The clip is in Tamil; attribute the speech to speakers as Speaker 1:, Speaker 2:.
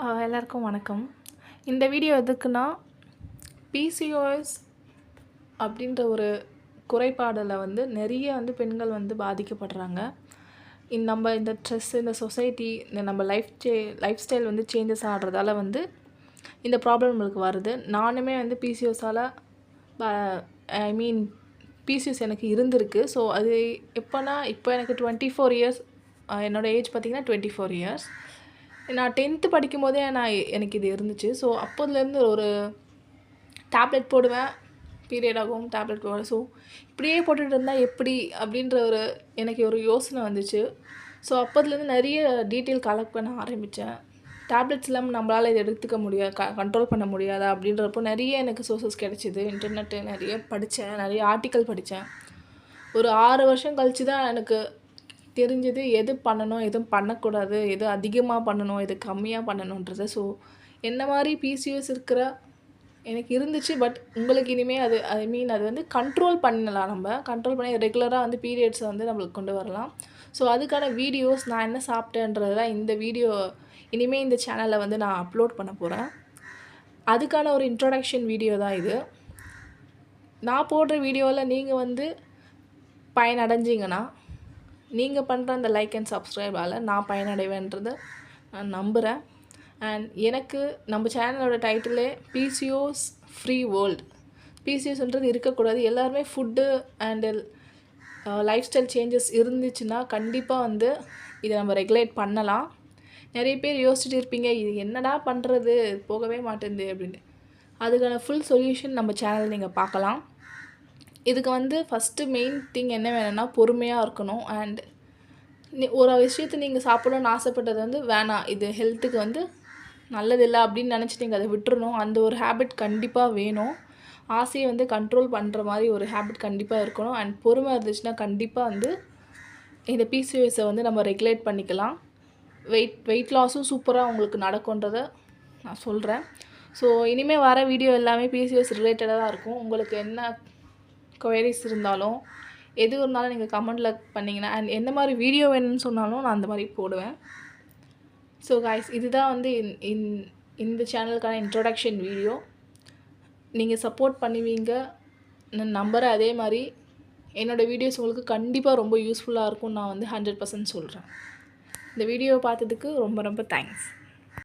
Speaker 1: எல்லாருக்கும் வணக்கம். இந்த வீடியோ எதுக்குன்னா, பிசிஓஎஸ் அப்படின்ற ஒரு குறைபாடில் வந்து நிறைய பெண்கள் பாதிக்கப்படுறாங்க. நம்ம இந்த ஸ்ட்ரெஸ், இந்த சொசைட்டி, இந்த நம்ம லைஃப் ஸ்டைல் சேஞ்சஸ் ஆகிறதால இந்த ப்ராப்ளம் நம்மளுக்கு வருது. நானுமே பிசிஓஎஸால் ஐ மீன் பிசிஓஎஸ் எனக்கு இருந்திருக்கு. ஸோ அது எப்போனா, இப்போ எனக்கு 24 இயர்ஸ். என்னோடய ஏஜ் பார்த்திங்கன்னா 24 இயர்ஸ். நான் 10th படிக்கும்போதே எனக்கு இது இருந்துச்சு. ஸோ அப்போதுலேருந்து ஒரு டேப்லெட் போடுவேன், பீரியட் ஆகும், டேப்லெட் போடுவேன். ஸோ இப்படியே போட்டுட்டு இருந்தால் எப்படி அப்படின்ற எனக்கு ஒரு யோசனை வந்துச்சு. ஸோ அப்போதுலேருந்து நிறைய டீட்டெயில் கலெக்ட் பண்ண ஆரம்பித்தேன். டேப்லெட்ஸ் இல்லாமல் நம்மளால் இதை எடுத்துக்க முடியாது, கண்ட்ரோல் பண்ண முடியாதா அப்படின்றப்போ நிறைய எனக்கு சோர்சஸ் கிடச்சிது. இன்டர்நெட்டு நிறைய படித்தேன், நிறைய ஆர்டிக்கல் படித்தேன். ஒரு 6 வருஷம் கழித்து தான் எனக்கு தெரிஞ்சது எது பண்ணணும், எதுவும் பண்ணக்கூடாது, எது அதிகமாக பண்ணணும், எது கம்மியாக பண்ணணுன்றது. ஸோ என்ன மாதிரி பிசிஓஎஸ் இருக்கிற எனக்கு இருந்துச்சு. பட் உங்களுக்கு இனிமேல் அது கண்ட்ரோல் பண்ணலாம். நம்ம கண்ட்ரோல் பண்ணி ரெகுலராக பீரியட்ஸை நம்மளுக்கு கொண்டு வரலாம். ஸோ அதுக்கான வீடியோஸ், நான் என்ன சாப்பிட்டேன்றதெல்லாம் இந்த வீடியோ இனிமேல் இந்த சேனலில் நான் அப்லோட் பண்ண போகிறேன். அதுக்கான ஒரு இன்ட்ரோடக்ஷன் வீடியோ தான் இது. நான் போடுற வீடியோவில் நீங்கள் பயனடைஞ்சிங்கன்னா, நீங்கள் பண்ணுற அந்த லைக் அண்ட் சப்ஸ்கிரைபால் நான் பயனடைவேன்றதை நான் நம்புகிறேன். அண்ட் எனக்கு நம்ம சேனலோட டைட்டிலே பிசிஓஎஸ் ஃப்ரீ வேர்ல்டு. பிசிஓஎஸ்ன்றது இருக்கக்கூடாது. எல்லாருமே food and life style changes இருந்துச்சுன்னா கண்டிப்பாக இதை நம்ம ரெகுலேட் பண்ணலாம். நிறைய பேர் யோசிச்சுட்டு இருப்பீங்க, இது என்னடா பண்ணுறது, போகவே மாட்டேங்குது அப்படின்னு. அதுக்கான ஃபுல் சொல்யூஷன் நம்ம சேனல் நீங்கள் பார்க்கலாம். இதுக்கு ஃபஸ்ட்டு மெயின் திங் என்ன வேணும்னா, பொறுமையாக இருக்கணும். அண்ட் ஒரு விஷயத்தை நீங்கள் சாப்பிடணும்னு ஆசைப்பட்டது வேணாம், இது ஹெல்த்துக்கு நல்லதில்லை அப்படின்னு நினச்சிட்டு நீங்கள் அதை விட்டுறணும். அந்த ஒரு ஹேபிட் கண்டிப்பாக வேணும். ஆசையை கண்ட்ரோல் பண்ணுற மாதிரி ஒரு ஹேபிட் கண்டிப்பாக இருக்கணும். அண்ட் பொறுமை இருந்துச்சுன்னா கண்டிப்பாக இந்த பிசிஓஎஸை நம்ம ரெகுலேட் பண்ணிக்கலாம். வெயிட் லாஸும் சூப்பராக உங்களுக்கு நடக்குன்றதை நான் சொல்கிறேன். ஸோ இனிமேல் வர வீடியோ எல்லாமே பிசிஓஎஸ் ரிலேட்டடாக தான் இருக்கும். உங்களுக்கு என்ன குவரிஸ் இருந்தாலும், எது இருந்தாலும் நீங்கள் கமெண்டில் பண்ணிங்கன்னா, அண்ட் எந்த மாதிரி வீடியோ வேணும்னு சொன்னாலும் நான் அந்த மாதிரி போடுவேன். ஸோ கைஸ், இதுதான் இந்த சேனலுக்கான இன்ட்ரோடக்ஷன் வீடியோ. நீங்கள் சப்போர்ட் பண்ணுவீங்க நான் நம்புகிறேன். அதே மாதிரி என்னோடய வீடியோஸ் உங்களுக்கு கண்டிப்பாக ரொம்ப யூஸ்ஃபுல்லாக இருக்கும்னு நான் 100% சொல்கிறேன். இந்த வீடியோவை பார்த்ததுக்கு ரொம்ப ரொம்ப தேங்க்ஸ்.